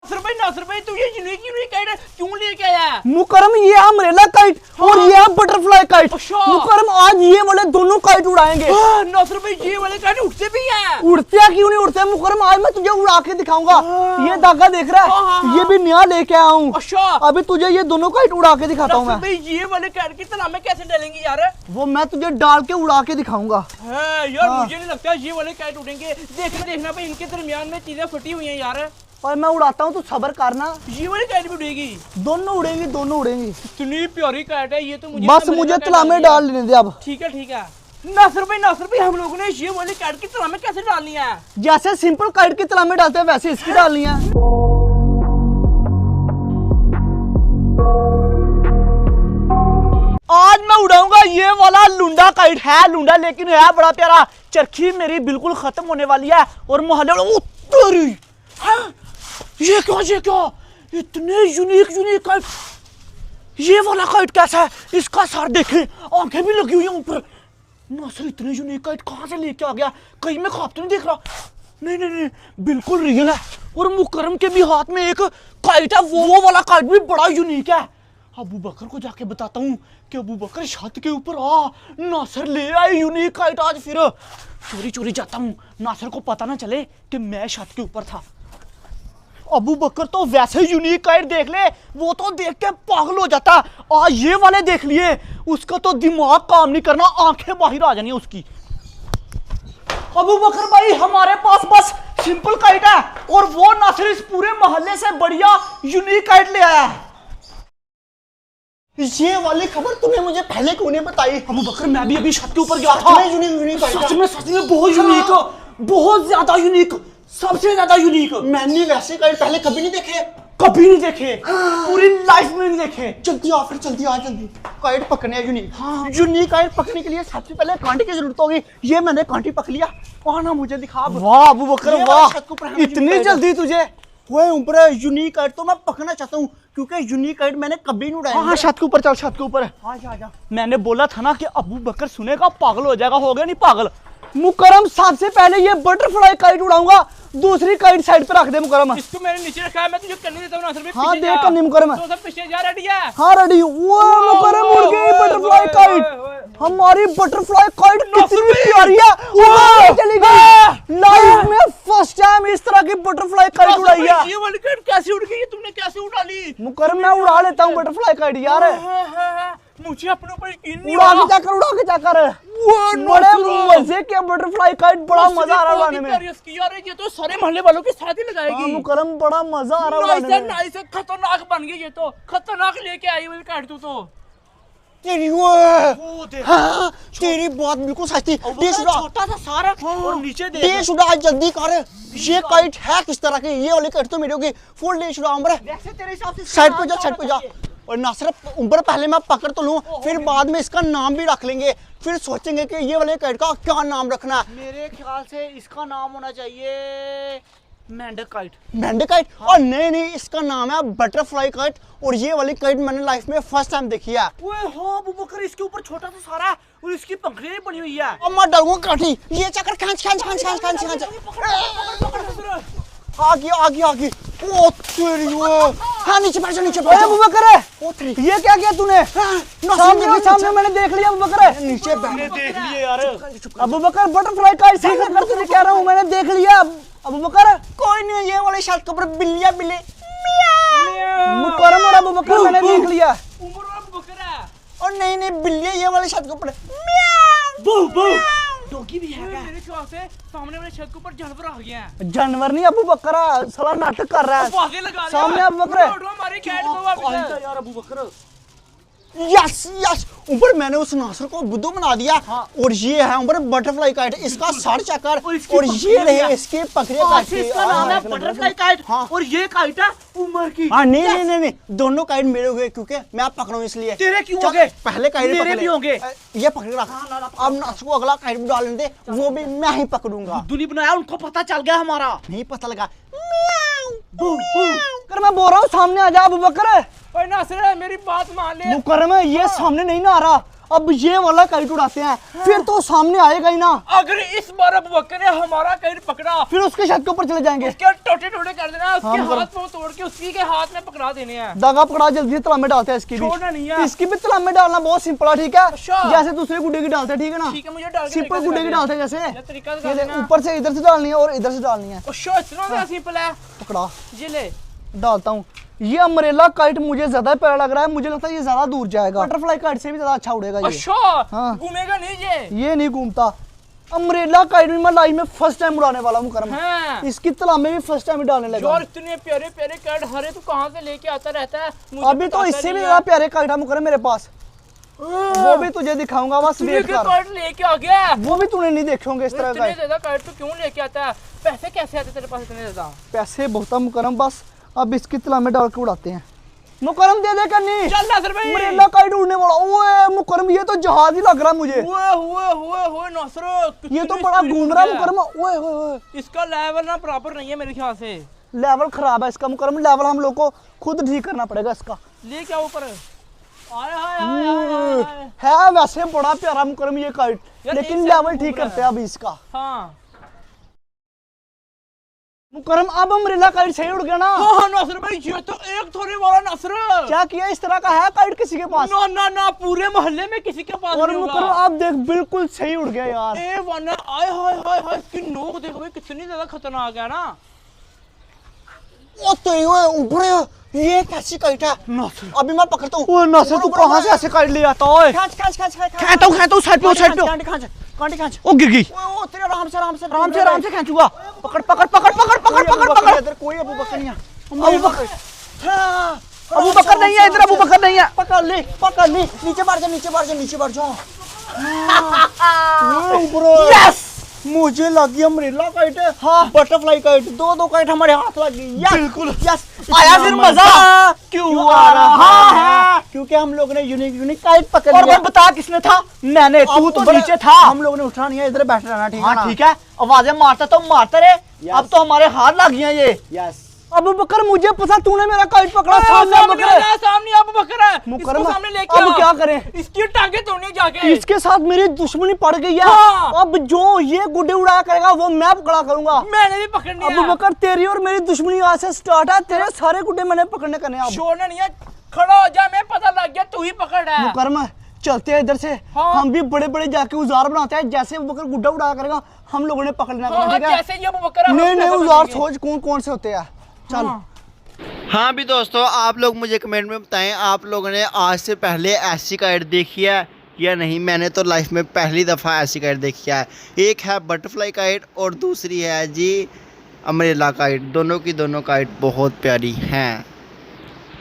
नासिर भाई तू ये यूनिक काइट क्यों लेके आया? मुकरम ये अम्ब्रेला काइट और ये बटरफ्लाई काइट। मुकरम आज ये वाले दोनों काइट उड़ाएंगे। नासिर भाई ये वाले काइट उड़ते भी हैं। उड़ते हैं क्यों नहीं उड़ते मुकरम, आज मैं तुझे उड़ा के दिखाऊंगा। ये धागा देख रहा है, ये भी नया लेके आया हूँ। अभी तुझे ये दोनों काइट उड़ा के दिखाता हूँ मैं। ये वाले काइट की तला में कैसे डालेंगे यार? वो मैं तुझे डाल के उड़ा के दिखाऊंगा। यार मुझे नहीं लगता ये वाले काइट उड़ेंगे। देखना भाई इनके दरमियान में चीजें फटी हुई हैं यार। और मैं उड़ाता हूँ, तू सब्र करना। ये वाली काइट भी उड़ेगी? दोनों उड़ेंगी, दोनों उड़ेंगी। इतनी प्यारी काइट है ये तो। मुझे तला में डाल लेने दे अब। ठीक है। नासिर भाई हम लोगों ने ये वाली काइट की तला में कैसे डालनी है? जैसे सिंपल काइट की तला में डालते हैं वैसे इसकी डालनी है। आज मैं उड़ाऊंगा ये वाला लुंडा काइट। है लुंडा लेकिन है बड़ा प्यारा। चरखी मेरी बिल्कुल खत्म होने वाली है और मोहल्ले ये क्या इतने यूनिक काइट। ये वाला काइट कैसा है? इसका सर देखें, आंखें भी लगी हुई हैं ऊपर। नासिर इतने यूनिक काइट कहां से लेके आ गया? कहीं मैं ख्वाब तो नहीं देख रहा? नहीं बिल्कुल रियल है। और मुकरम के भी हाथ में एक काइट है, वो वाला काइट भी बड़ा यूनिक है। अबू बकर को जाके बताता हूँ कि अबू बकर छत के ऊपर आ, नासिर ले आए यूनिक काइट। आज फिर चोरी जाता हूँ, नासिर को पता ना चले कि मैं छत के ऊपर था। अबू बकर तो वैसे यूनिक काइट देख ले, वो तो देख के पागल हो जाता। आज ये वाले देख लिए, उसका तो दिमाग काम नहीं करना, आंखें बाहर आ जानी उसकी। अबू बकर भाई हमारे पास बस सिंपल काइट है और वो नासिर इस पूरे मोहल्ले से बढ़िया यूनिक काइट ले आया है। ये वाली खबर तूने मुझे पहले क्यों नहीं बताई? अबू बकर मैं भी अभी छत के ऊपर गया था। सच में बहुत यूनिक, बहुत ज्यादा यूनिक, सबसे ज्यादा यूनिक। मैंने वैसे काइट पहले कभी नहीं देखे। पूरी लाइफ में नहीं देखे। जल्दी आ जल्दी काइट पकड़ने हैं यूनिक। यूनिक काइट पकड़ने के लिए सबसे पहले कांटे की जरूरत होगी। ये मैंने कांटे पकड़ लिया। आना मुझे दिखा। वाह अबू बकर वाह, इतनी जल्दी तुझे? वो ऊपर यूनिक काइट तो मैं पकड़ना चाहता हूँ क्योंकि यूनिक काइट मैंने कभी नहीं उड़ाया। हाँ छत के ऊपर चल, छत के ऊपर। आजा। मैंने बोला था ना कि अबू बकर सुनेगा पागल हो जाएगा। हो गया नहीं पागल? मुकरम सबसे पहले ये बटरफ्लाई काइट उड़ाऊंगा, दूसरी काइट साइड पे रख दे मुकरम। इसको मैंने नीचे रखा है, मैं तुझे करने देता हूं। नासिर भाई हाँ देख करनी मुकरम। तो सब पीछे जा, रेडी है? हाँ रेडी। वो मुकरम उड़ गई बटरफ्लाई काइट। हमारी बटरफ्लाई काइट कितनी प्यारी है, चली गई। लाइफ में फर्स्ट टाइम इस तरह की बटरफ्लाई काइट उड़ाई है। ये वाली काइट कैसे उड़ गई? तुमने कैसे उड़ा ली? मुकरम मैं उड़ा लेता हूँ बटरफ्लाई काइट यार। मुझे अपने ऊपर यकीन नहीं। उड़ा के जाकर बड़े मजे के बटरफ्लाई काइट, बड़ा मजा आ रहा है उड़ाने में। यार ये तो सारे मोहल्ले वालों के साथ ही लगाएगी। मुकरम बड़ा मजा आ रहा है उड़ाने में। नाइस खतरनाक बन गई। ये तो खतरनाक लेके आई हुई काइट तू तो। तेरी तेरी बात बिल्कुल सच थी। छोटा सा सारा और नीचे देश उड़ा जल्दी कर। ये काइट है किस तरह की? ये वाली काइट तो मेरी होगी फुल देश उड़ा। तेरे हिसाब से साइड पे जा। और नासिर ऊपर पहले मैं पकड़ तो लूं, फिर बाद में इसका नाम भी रख लेंगे। फिर सोचेंगे कि ये वाले काइट का क्या नाम रखना है। मेरे ख्याल से इसका नाम होना चाहिए मेंढक काइट। और नहीं इसका नाम है बटरफ्लाई काइट। और ये वाली काइट मैंने लाइफ में फर्स्ट टाइम देखी है। हाँ अबू बकर इसके ऊपर छोटा सा सारा है और इसकी पंखुड़ियां बनी हुई है। अब मैं डालूंगा काठी। ये चक्कर खींच। आ गई। ओ तेरी वो। हाँ नीचे बैठ जा। अबू बकर ये क्या किया तूने? सामने मैंने देख लिया अबू बकर। नीचे मैंने देख लिया यार। अबू बकर बटरफ्लाई काइट सामने कर, तुझे कह रहा हूँ मैंने देख लिया। अबू बकर कोई नहीं, ये वाले शर्ट के ऊपर बिल्लियां मुकरम और अबू बकर मैंने देख लिया। अबू बकर है और नहीं बिल्लियां ये वाले शर्ट के ऊपर। डॉगी भी है क्या? मेरे ख्याल से सामने वाले छत के ऊपर जानवर आ गया है। जानवर नहीं अबू बकर, साला नाटक कर रहा है। आगे लगा सामने अबू बकर। हमारी कैट को वापस यार अबू बकर। यस ऊपर मैंने उस नासिर को बुद्धू बना दिया। और ये है ऊपर बटरफ्लाई काइट। इसका सर चक्कर और ये रहे इसके पकड़े काइट। इसका नाम है बटरफ्लाई काइट। और ये काइट है उमर की। हाँ नहीं दोनों काइट मेरे हो गए क्योंकि मैं पकड़ूं इसलिए। तेरे क्यों हो गए? पहले काइट मेरे भी होंगे। ये पकड़ रखा। अब नासिर को अगला काइट डालने दे, वो भी मैं ही पकड़ूंगा। बुद्धू नहीं बनाया, उनको पता चल गया हमारा। नहीं पता लगा। कर मैं बोल रहा हूँ सामने आ जा अबू बकर। नासिर मेरी बात मान ले। मुकरम ये सामने नहीं ना आ रहा। अब ये वाला काइट उड़ाते हैं, फिर तो सामने आएगा ही ना। अगर इस बार अबू बकर ने हमारा काइट पकड़ा, फिर उसके छत के ऊपर चले जाएंगे, उसके टोटे टोटे कर देना, उसके हाँ, हाथ पांव तोड़ के उसी के हाथ में पकड़ा देने हैं। धागा पकड़ा जल्दी से तलाब में डालते हैं इसकी भी। छोड़ना नहीं है। इसकी भी तलाब में डालना बहुत सिंपल है, ठीक है? अच्छा। जैसे दूसरे गुड्डे की डालते हैं, ठीक है ना? ठीक है, मुझे डाल के सिंपल गुड्डे की डालते हैं जैसे ये तरीका ये बता देख, देना। ऊपर से इधर से डालनी है और इधर से डालनी है। अच्छा इतना सा सिंपल है। पकड़ा, ये ले। डालता हूँ। ये अम्ब्रेला काइट मुझे ज्यादा प्यारा लग रहा है, मुझे लगता है ये ज्यादा दूर जाएगा। बटरफ्लाई काइट से भी ज्यादा अच्छा उड़ेगा ये। अच्छा हाँ। घूमेगा नहीं ये नहीं घूमता। अम्ब्रेला काइट में मैं लाइफ में फर्स्ट टाइम उड़ाने वाला हूँ करम। हाँ। इसकी तलाब में भी फर्स्ट टाइम डालने लगा। यार इतने प्यारे प्यारे काइट हरे तू कहाँ से लेके आता रहता है? मुझे अभी तो बताता इससे भी नहीं ज्यादा है। प्यारे काइट हम करे मेरे पास, वो भी तुझे दिखाऊंगा, बस तूने वेट क्या कर। काइट लेके आ गया? वो भी तूने नहीं देखे होंगे इस तरह का। इतने ज्यादा काइट तू क्यों लेके आता है? पैसे कैसे आते तेरे पास इतने ज्यादा? पैसे बहुत है मुकरम, बस अब इसकी तलाब में डाल के उड़ाते हैं। मुकरम दे दे करनी। चल नासिर भाई। अम्ब्रेला काइट उड़ने वाला। ओए मुकरम ये तो जहाज ही लग रहा है मुझे। हुए नासिर, ये तो कितनी बड़ा स्पीड घूम रहा है है। मुकरम। ओए ओए ओए, इसका लेवल ना बराबर नहीं है मेरे ख्याल से। लेवल खराब है इसका मुकरम। लेवल हम लोग को खुद ठीक करना पड़ेगा इसका। ले क्या ऊपर? आय हाय हाय हाय हाय। है वैसे बड़ा प्यारा मुकरम ये काइट, यार लेकिन एक लेवल सेकंड ठीक घूम रहा करते हैं अभी इसका। हाँ मुकरम अब अम्ब्रेला काइट सही उड़ गया ना? हाँ नासिर भाई, ये तो एक थोड़ी वाला नासिर। क्या किया इस तरह का है काइट किसी के पास? ना ना ना, पूरे मोहल्ले में किसी के पास और नहीं मुकरम होगा। आप देख बिल्कुल सही उड़ गया यार। ए वन आय हाय हाय हाय, इसकी नोक देखो भाई कितनी ज्यादा खतरनाक है ना। ओ तेरी ओए ऊपर ये कैसी काइट है? नासिर, अभी मैं पकड़ता हूँ। ओए नासिर तू कहाँ से ऐसे काट ले आता ओए? खींच खींच खींच खींच खाता हूँ साइड पे साइड पे। कांटे खींच। ओ गिर गई। ओ तेरे आराम से आराम से आराम से खींचूंगा। पकड़ पकड़ पकड़ पकड़ पकड़ पकड़ पकड़। इधर कोई अबू बकर नहीं है। अबू बकर, हाँ, अबू बकर नहीं है इधर, अबू बकर नहीं है। पकड़ ले नीचे बैठ जा नीचे बैठ जा। यस, मुझे लगी अम्ब्रेला काइट है। हाँ बटरफ्लाई काइट, दो काइट हमारे हाथ लग गई। यस बिल्कुल। यस। आया फिर मजा क्यों आ रहा है? क्योंकि हम लोग ने यूनिक काइट पकड़ और लिया। मैं बता किसने था? मैंने। तू तो ऊपर- नीचे था। हम लोग ने उठा नहीं है, इधर बैठ रहना, ठीक है ना? हाँ ठीक है, आवाजें मारता तो मारते रहे। अब तो हमारे हाथ लग गया ये। यस। अबू बकर मुझे पता, तूने मेरा काइट पकड़ा। सामने अबू बकर है। सामने अबू बकर है। मुकरम, इसको सामने लेके अब आ। क्या करें? इसकी टांगे तोड़ने जाके। इसके साथ मेरी दुश्मनी पड़ गई है। हाँ। अब जो ये गुड्डे उड़ाया करेगा वो मैं पकड़ा करूंगा। मैंने भी पकड़नी अबू है। बकर तेरी और मेरी दुश्मनी आज से स्टार्ट है। तेरे सारे गुड्डे मैंने पकड़ने करने हैं अब। छोड़ना नहीं है, खड़ा हो जा, मैं पता लग गया तू ही पकड़ है। मुकरम चलते हैं इधर से। हाँ। हम भी बड़े बड़े जाके उजार बनाते हैं। जैसे अबू बकर गुड्डा उड़ाया करेगा हम लोगों ने पकड़ना हाँ, करना, ठीक है? जैसे ये अबू बकर है, हम नहीं वैसा उजार बनेंगे। सोच कौन कौन से होते हैं। चल हाँ। हाँ भी दोस्तों, आप लोग मुझे कमेंट में बताएं, आप लोगों ने आज से पहले ऐसी काइट देखी है या नहीं? मैंने तो लाइफ में पहली दफ़ा ऐसी काइट देखी है। एक है बटरफ्लाई काइट और दूसरी है जी अम्ब्रेला काइट। दोनों की दोनों काइट बहुत प्यारी हैं।